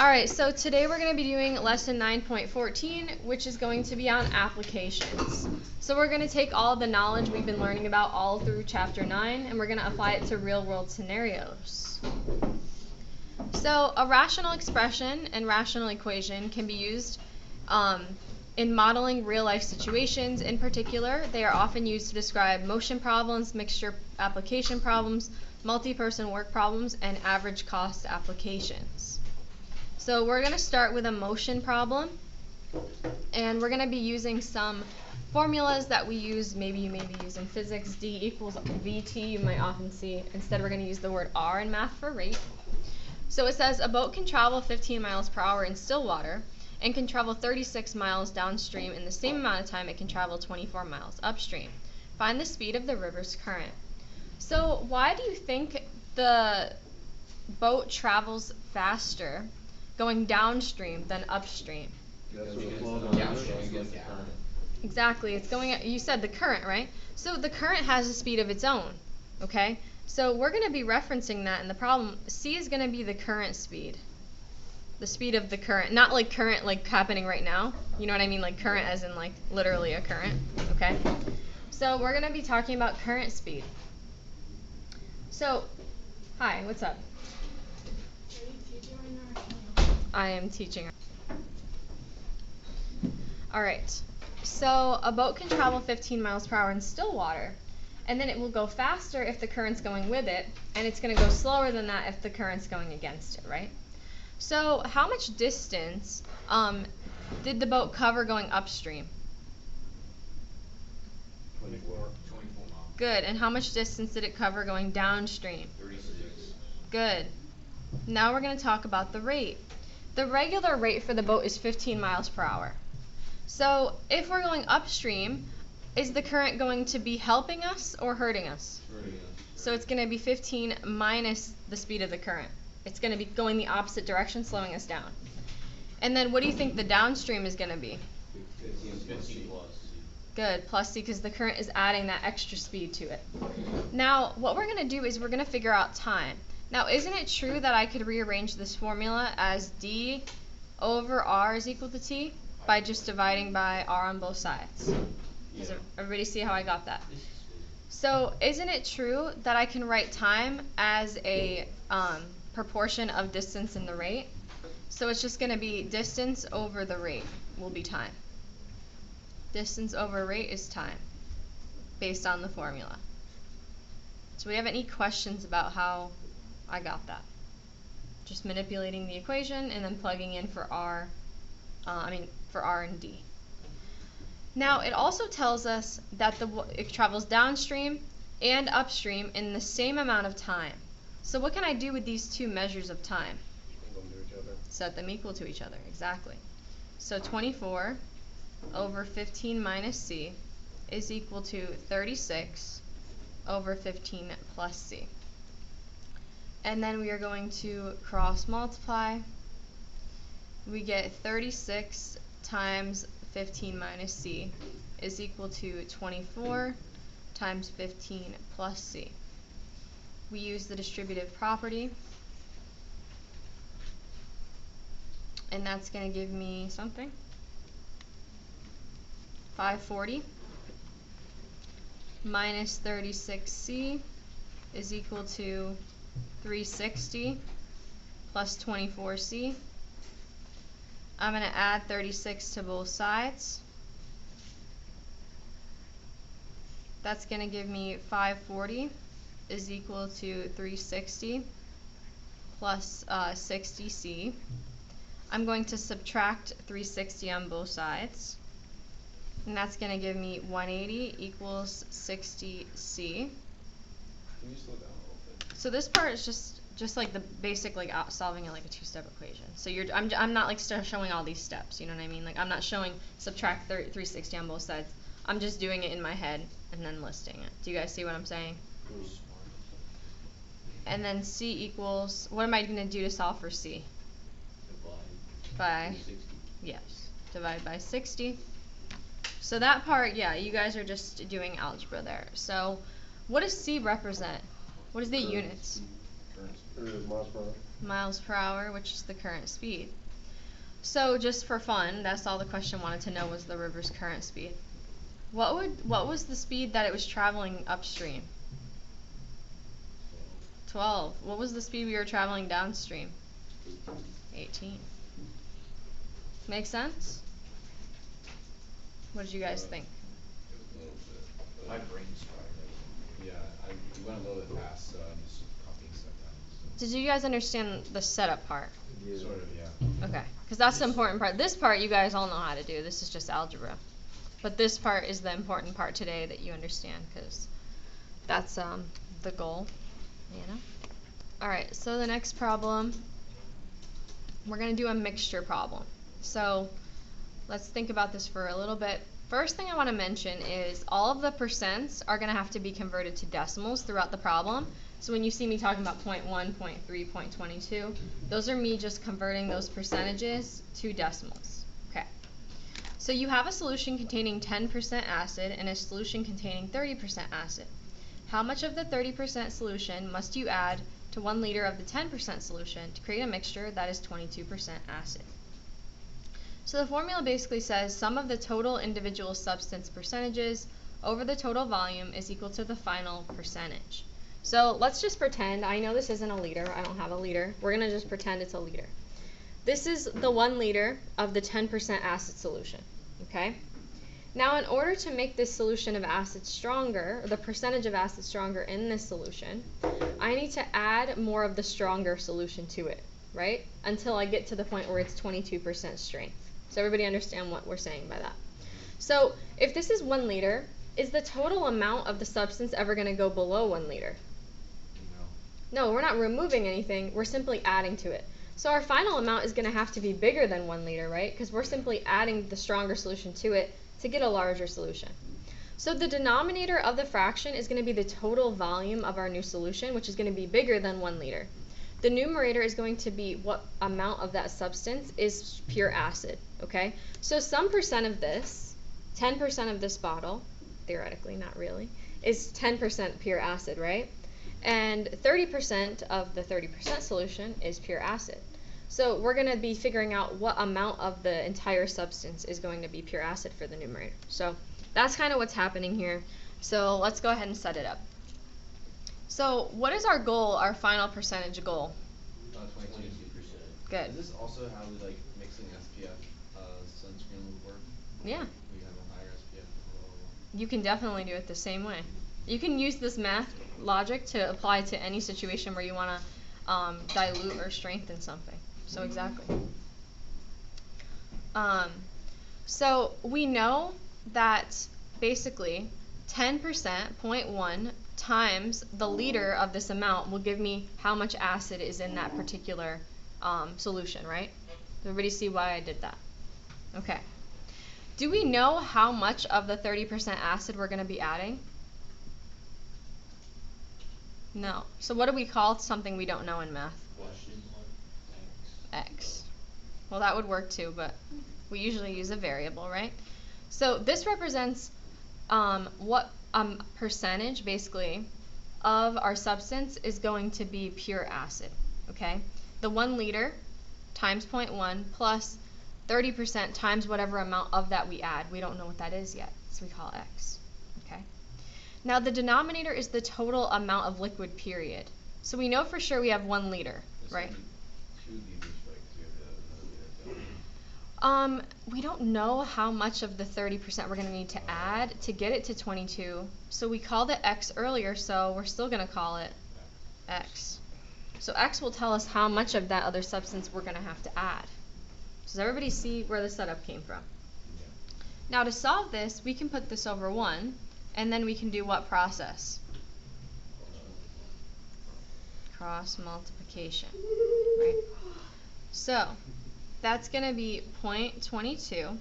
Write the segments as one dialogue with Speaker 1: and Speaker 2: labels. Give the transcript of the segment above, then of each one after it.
Speaker 1: Alright, so today we're going to be doing lesson 9.14, which is going to be on applications. So we're going to take all the knowledge we've been learning about all through chapter 9, and we're going to apply it to real world scenarios. So a rational expression and rational equation can be used in modeling real life situations. In particular, they are often used to describe motion problems, mixture application problems, multi-person work problems, and average cost applications. So we're going to start with a motion problem, and we're going to be using some formulas that we use, maybe you may be using physics. D equals VT, you might often see. Instead, we're going to use the word R in math for rate. So it says a boat can travel 15 miles per hour in still water and can travel 36 miles downstream in the same amount of time it can travel 24 miles upstream. Find the speed of the river's current. So why do you think the boat travels faster going downstream than upstream? Exactly, it's going at, you said the current, right? So the current has a speed of its own, okay? So we're going to be referencing that in the problem. C is going to be the current speed. The speed of the current, not like current like happening right now. You know what I mean? Like current as in like literally a current, okay? So we're going to be talking about current speed. So, hi, what's up? I am teaching. Alright, so a boat can travel 15 miles per hour in still water, and then it will go faster if the current's going with it, and it's going to go slower than that if the current's going against it, right? So how much distance did the boat cover going upstream?
Speaker 2: 24 miles.
Speaker 1: Good, and how much distance did it cover going downstream?
Speaker 2: 36.
Speaker 1: Good. Now we're going to talk about the rate. The regular rate for the boat is 15 miles per hour. So if we're going upstream, is the current going to be helping us or hurting us?
Speaker 2: Hurting us.
Speaker 1: So it's going to be 15 minus the speed of the current. It's going to be going the opposite direction, slowing us down. And then what do you think the downstream is going to be?
Speaker 2: 15 plus.
Speaker 1: Good, plus C, because the current is adding that extra speed to it. Now, what we're going to do is we're going to figure out time. Now, isn't it true that I could rearrange this formula as D over R is equal to T by just dividing by R on both sides? Does everybody see how I got that? So, isn't it true that I can write time as a proportion of distance in the rate? So it's just going to be distance over the rate will be time. Distance over rate is time, based on the formula. So we have any questions about how I got that? Just manipulating the equation and then plugging in for R, for R and D. Now it also tells us that it travels downstream and upstream in the same amount of time. So what can I do with these two measures of time? Set them equal to each other, exactly. So 24 over 15 minus C is equal to 36 over 15 plus C. And then we are going to cross multiply. We get 36 times 15 minus C is equal to 24 times 15 plus C. We use the distributive property, and that's going to give me something. 540 minus 36C is equal to 360 plus 24C. I'm going to add 36 to both sides. That's going to give me 540 is equal to 360 plus 60C. I'm going to subtract 360 on both sides, and that's going to give me 180 equals 60C.
Speaker 2: Can you slow down a little bit?
Speaker 1: So this part is just like the basic like solving it like a two-step equation. So I'm not like showing all these steps, you know what I mean? Like I'm not showing subtract 360 on both sides. I'm just doing it in my head and then listing it. Do you guys see what I'm saying? And then C equals, what am I going to do to solve for C? By
Speaker 2: 60.
Speaker 1: Yes, divide by 60. So that part, yeah, you guys are just doing algebra there. So what does C represent? What is the units?
Speaker 2: Miles per hour.
Speaker 1: miles per hour, which is the current speed. So just for fun, that's all the question wanted to know was the river's current speed. What was the speed that it was traveling upstream? 12. What was the speed we were traveling downstream? 18. Make sense? What did you guys think?
Speaker 2: A little bit.
Speaker 3: My brain's fried.
Speaker 2: Yeah, we went a little bit fast, so I'm just copying stuff down. So.
Speaker 1: Did you guys understand the setup part?
Speaker 3: Yeah.
Speaker 2: Sort of, yeah.
Speaker 1: Okay, because that's the important part. This part you guys all know how to do. This is just algebra. But this part is the important part today that you understand, because that's the goal, you know? Alright, so the next problem, we're going to do a mixture problem. So let's think about this for a little bit. First thing I want to mention is all of the percents are going to have to be converted to decimals throughout the problem. So when you see me talking about 0.1, 0.3, 0.22, those are me just converting those percentages to decimals. Okay. So you have a solution containing 10% acid and a solution containing 30% acid. How much of the 30% solution must you add to 1 liter of the 10% solution to create a mixture that is 22% acid? So the formula basically says sum of the total individual substance percentages over the total volume is equal to the final percentage. So let's just pretend, I know this isn't a liter, I don't have a liter, we're going to just pretend it's a liter. This is the 1 liter of the 10% acid solution, okay? Now in order to make this solution of acid stronger, or the percentage of acid stronger in this solution, I need to add more of the stronger solution to it, right? Until I get to the point where it's 22% strength. So everybody understand what we're saying by that? So if this is 1 liter, is the total amount of the substance ever going to go below 1 liter? No, we're not removing anything, we're simply adding to it. So our final amount is going to have to be bigger than 1 liter, right? Because we're simply adding the stronger solution to it to get a larger solution. So the denominator of the fraction is going to be the total volume of our new solution, which is going to be bigger than 1 liter. The numerator is going to be what amount of that substance is pure acid, okay? So some percent of this, 10% of this bottle, theoretically, not really, is 10% pure acid, right? And 30% of the 30% solution is pure acid. So we're going to be figuring out what amount of the entire substance is going to be pure acid for the numerator. So that's kind of what's happening here. So let's go ahead and set it up. So what is our goal, our final percentage goal?
Speaker 2: 22%.
Speaker 1: Good.
Speaker 2: Is this also how we like mixing SPF sunscreen would work?
Speaker 1: Yeah.
Speaker 2: We have a higher SPF and a lower one.
Speaker 1: You can definitely do it the same way. You can use this math logic to apply to any situation where you want to dilute or strengthen something. So exactly. So we know that basically 10%, 0.1, times the liter of this amount will give me how much acid is in that particular solution, right? Everybody see why I did that? Okay. Do we know how much of the 30% acid we're going to be adding? No. So what do we call something we don't know in math?
Speaker 3: Question
Speaker 1: X. Well, that would work too, but we usually use a variable, right? So this represents what percentage, basically, of our substance is going to be pure acid, okay? The 1 liter times 0.1 plus 30% times whatever amount of that we add. We don't know what that is yet, so we call X, okay? Now the denominator is the total amount of liquid, period. So we know for sure we have 1 liter, right?
Speaker 2: 2 liters, right? Because we have another liter.
Speaker 1: We don't know how much of the 30% we're going to need to add to get it to 22. So we called it X earlier, so we're still going to call it X. So X will tell us how much of that other substance we're going to have to add. Does everybody see where the setup came from?
Speaker 2: Yeah.
Speaker 1: Now to solve this, we can put this over 1, and then we can do what process? Cross multiplication, right? So that's going to be 0.22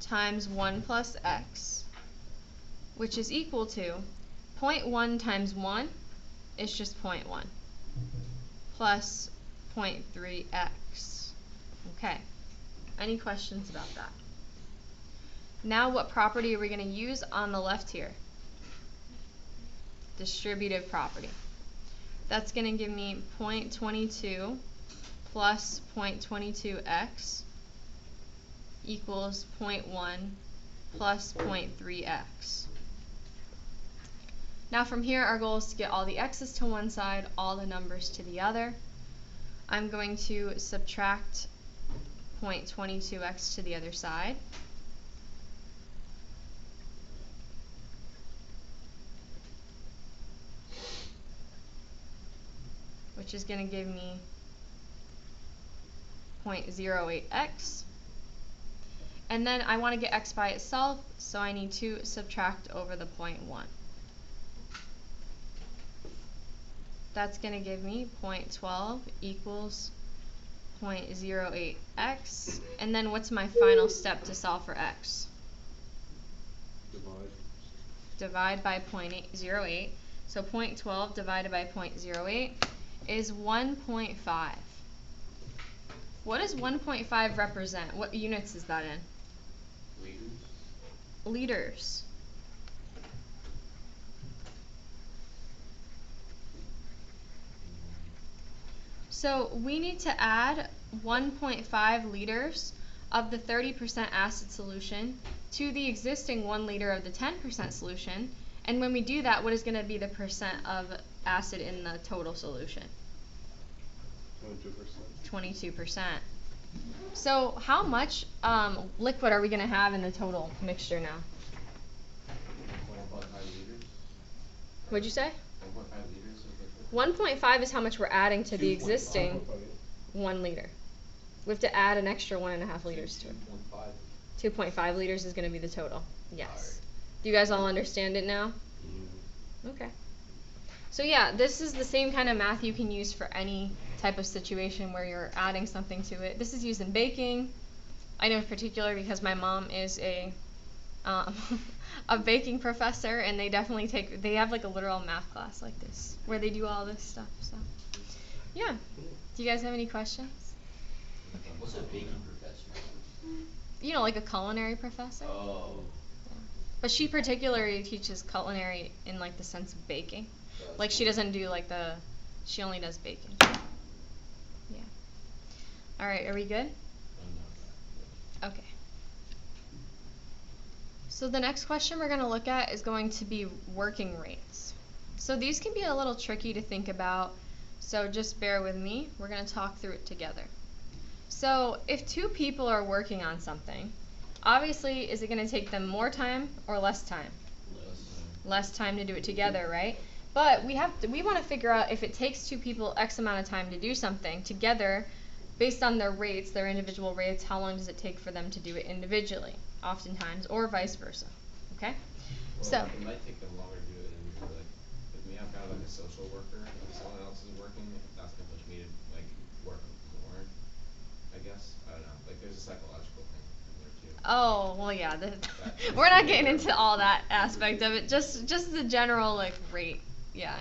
Speaker 1: times 1 plus x, which is equal to 0.1 times 1 is just 0.1 plus 0.3x. Okay. Any questions about that? Now what property are we going to use on the left here? Distributive property. That's going to give me 0.22 plus 0.22x equals 0.1 plus 0.3x. Now from here, our goal is to get all the x's to one side, all the numbers to the other. I'm going to subtract 0.22x to the other side. Which is going to give me 0.08x. And then I want to get x by itself, so I need to subtract over the 0.1. That's going to give me 0.12 equals 0.08x. And then what's my final step to solve for x? Divide by 0.08. So 0.12 divided by 0.08 is 1.5. What does 1.5 represent? What units is that in? Liters. So we need to add 1.5 liters of the 30% acid solution to the existing 1 liter of the 10% solution. And when we do that, what is going to be the percent of acid in the total solution? 22%. 22%. So how much liquid are we going to have in the total mixture now?
Speaker 2: 1.5 liters.
Speaker 1: What'd you say?
Speaker 2: 1.5 liters of liquid.
Speaker 1: 1.5 is how much we're adding to the existing 1 liter. We have to add an extra 1.5 liters to it. 2.5 liters is going to be the total. Yes. Do you guys all understand it now? Okay. So yeah, this is the same kind of math you can use for any type of situation where you're adding something to it. This is used in baking. I know in particular because my mom is a baking professor, and they definitely they have like a literal math class like this where they do all this stuff. So yeah. Do you guys have any questions?
Speaker 3: What's a baking professor?
Speaker 1: You know, like a culinary professor.
Speaker 3: Oh.
Speaker 1: But she particularly teaches culinary in like the sense of baking. Like she doesn't do like she only does baking. Yeah. All right, are we good? Okay. So the next question we're going to look at is going to be working rates. So these can be a little tricky to think about, so just bear with me. We're going to talk through it together. So if 2 people are working on something, obviously, is it going to take them more time or less time? Less time to do it together, right? But we want to figure out if it takes 2 people X amount of time to do something together, based on their rates, their individual rates, how long does it take for them to do it individually, oftentimes, or vice versa, okay?
Speaker 2: Well,
Speaker 1: So
Speaker 2: it might take them longer to do it individually. Like, if we have kind of like a social worker, if someone else is working, that's going to push me to like work more, I guess. I don't know. Like there's a psychological thing in there too.
Speaker 1: oh, well, yeah, we're not getting into all that aspect of it, just the general like rate, yeah.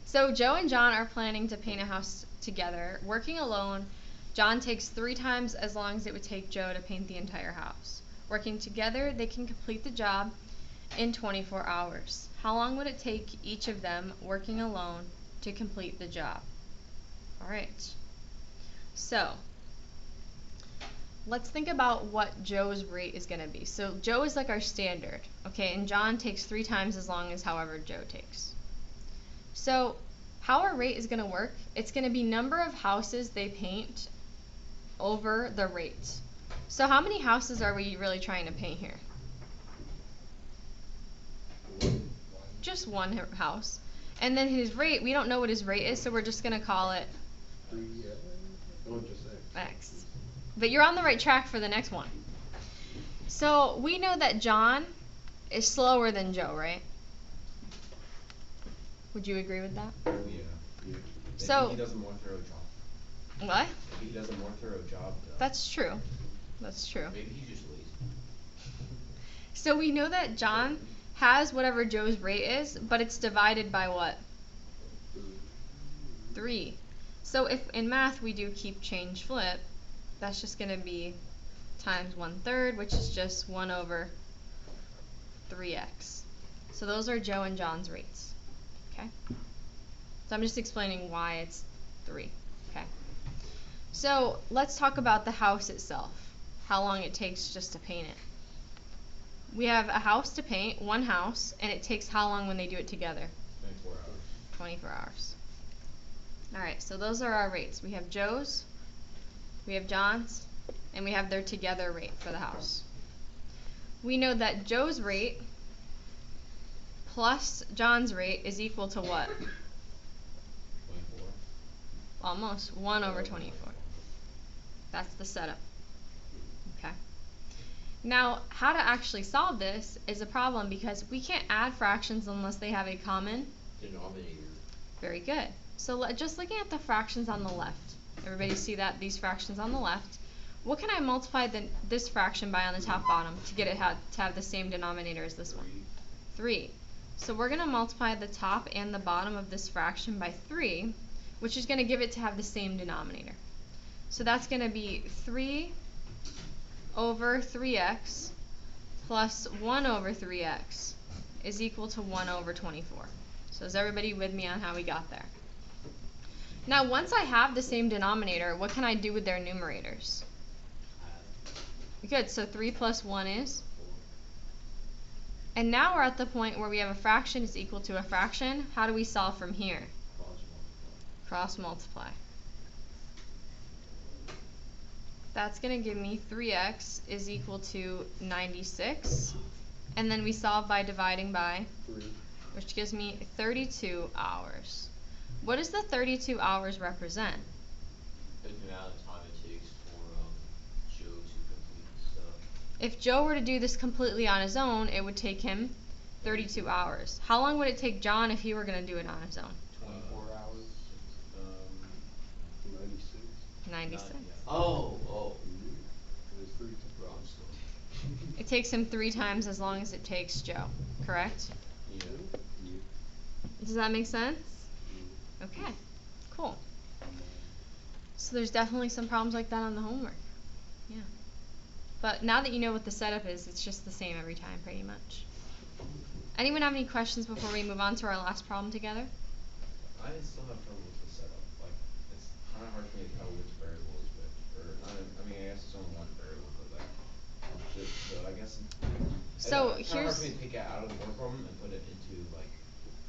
Speaker 1: So Joe and John are planning to paint a house together. Working alone, John takes 3 times as long as it would take Joe to paint the entire house. Working together, they can complete the job in 24 hours. How long would it take each of them working alone to complete the job? All right. So let's think about what Joe's rate is going to be. So Joe is like our standard, okay, and John takes 3 times as long as however Joe takes. So how our rate is going to work, it's going to be number of houses they paint over the rate. So how many houses are we really trying to paint here? Just 1 house. And then his rate, we don't know what his rate is, so we're just going to call it X. But you're on the right track for the next one. So we know that John is slower than Joe, right? Would you agree with that?
Speaker 2: Yeah.
Speaker 1: So
Speaker 2: Maybe he does a more thorough job.
Speaker 1: what?
Speaker 2: Maybe he does a more thorough job though.
Speaker 1: That's true. That's true.
Speaker 3: Maybe he's just lazy.
Speaker 1: So we know that John has whatever Joe's rate is, but it's divided by what? 3. So if in math we do keep, change, flip, that's just going to be times 1/3, which is just 1 over 3x. So those are Joe and John's rates. Okay? Does So I'm just explaining why it's 3. Okay. So let's talk about the house itself. How long it takes just to paint it. We have a house to paint, one house, and it takes how long when they do it together?
Speaker 2: 24 hours.
Speaker 1: 24 hours. Alright, so those are our rates. We have Joe's, we have John's, and we have their together rate for the house. We know that Joe's rate plus John's rate is equal to what?
Speaker 2: 24.
Speaker 1: Almost. 1 over 24. That's the setup. Okay. Now, how to actually solve this is a problem because we can't add fractions unless they have a common
Speaker 3: Denominator.
Speaker 1: Very good. So just looking at the fractions on the left, everybody see that these fractions on the left, what can I multiply this fraction by on the top bottom to get it to have the same denominator as this one? 3. So we're going to multiply the top and the bottom of this fraction by 3, which is going to give it to have the same denominator. So that's going to be 3 over 3x plus 1 over 3x is equal to 1 over 24. So is everybody with me on how we got there? Now once I have the same denominator, what can I do with their numerators? Good, so 3 plus 1 is? And now we're at the point where we have a fraction is equal to a fraction. How do we solve from here? Cross multiply. That's going to give me 3x is equal to 96. And then we solve by dividing by
Speaker 4: 3.
Speaker 1: Which gives me 32 hours. What does the 32 hours represent?
Speaker 3: The amount of time it takes for Joe to complete stuff.
Speaker 1: If Joe were to do this completely on his own, it would take him 32 hours. How long would it take John if he were going to do it on his own?
Speaker 2: 24 hours.
Speaker 4: 96.
Speaker 1: 96.
Speaker 3: Oh.
Speaker 4: There's 3 to cross.
Speaker 1: It takes him 3 times as long as it takes Joe, correct?
Speaker 2: Yeah.
Speaker 1: Does that make sense? Okay, cool. So there's definitely some problems like that on the homework. Yeah. But now that you know what the setup is, it's just the same every time pretty much. Anyone have any questions before we move on to our last problem together?
Speaker 2: I still have trouble with the setup. Like, it's kind of hard for me to tell which variable is which. Or, I mean, I guess it's only one variable, but like, so I guess.
Speaker 1: So
Speaker 2: it's kind of hard
Speaker 1: here's.
Speaker 2: for me to take it out of the word problem and put it into like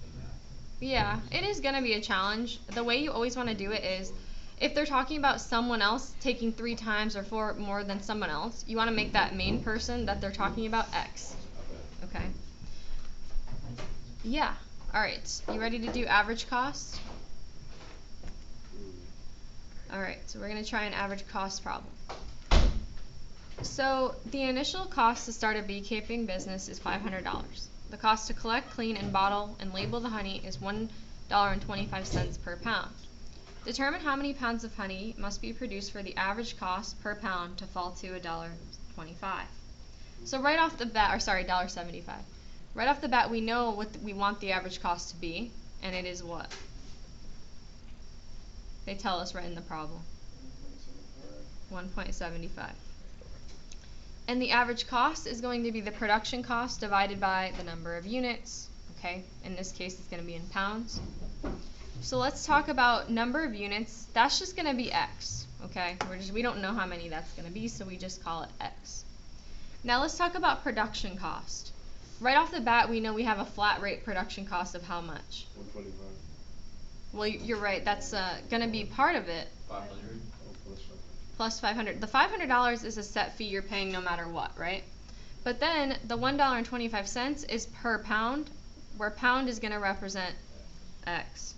Speaker 2: the math.
Speaker 1: Yeah, it is going to be a challenge. The way you always want to do it is, if they're talking about someone else taking 3 times or 4 more than someone else, you want to make that main person that they're talking about X.
Speaker 2: Okay.
Speaker 1: Okay? Yeah. Alright, you ready to do average cost? Alright, so we're going to try an average cost problem. So, the initial cost to start a beekeeping business is $500. The cost to collect, clean, and bottle and label the honey is $1.25 per pound. Determine how many pounds of honey must be produced for the average cost per pound to fall to $1.25. So right off the bat, or sorry, $1.75. Right off the bat, we know what we want the average cost to be, and it is what? They tell us right in the problem. 1.75. And the average cost is going to be the production cost divided by the number of units. Okay, in this case it's going to be in pounds. So let's talk about number of units. That's just going to be X. Okay, we don't know how many that's going to be, so we just call it X. Now let's talk about production cost. Right off the bat, we know we have a flat rate production cost of how much?
Speaker 4: 125.
Speaker 1: Well, you're right. That's going to be part of it.
Speaker 2: 500.
Speaker 4: Oh,
Speaker 1: Plus 500. The $500 is a set fee you're paying no matter what, right? But then the $1.25 is per pound, where pound is going to represent X.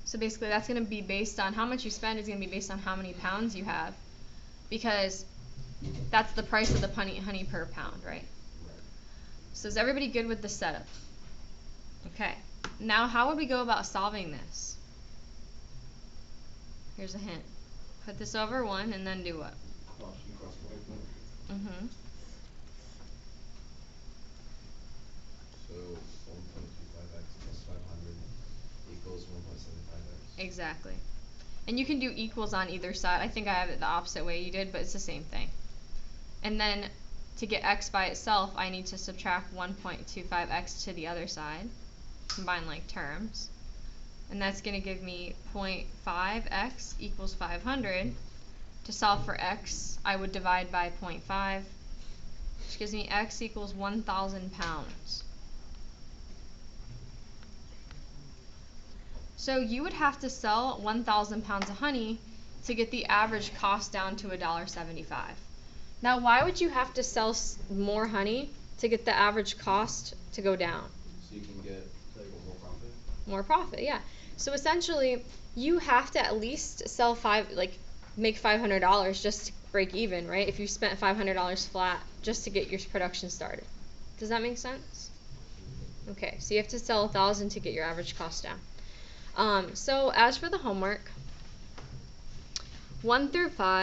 Speaker 1: So basically that's going to be based on how much you spend is going to be based on how many pounds you have, because that's the price of the honey per pound, right? So is everybody good with the setup? Okay. Now how would we go about solving this? Here's a hint. Put this over 1 and then do what? Mm-hmm.
Speaker 2: So 1.25x plus 500 equals 1.75x.
Speaker 1: Exactly. And you can do equals on either side. I think I have it the opposite way you did, but it's the same thing. And then to get x by itself, I need to subtract 1.25x to the other side, combine like terms. and that's going to give me 0.5x equals 500. To solve for x, I would divide by 0.5, which gives me x equals 1,000 pounds. So you would have to sell 1,000 pounds of honey to get the average cost down to $1.75. Now, why would you have to sell more honey to get the average cost to go down?
Speaker 2: So you can get like more profit.
Speaker 1: More profit, yeah. So essentially, you have to at least sell make $500 just to break even, right? If you spent $500 flat just to get your production started. Does that make sense? Okay, so you have to sell 1,000 to get your average cost down. So as for the homework, 1 through 5.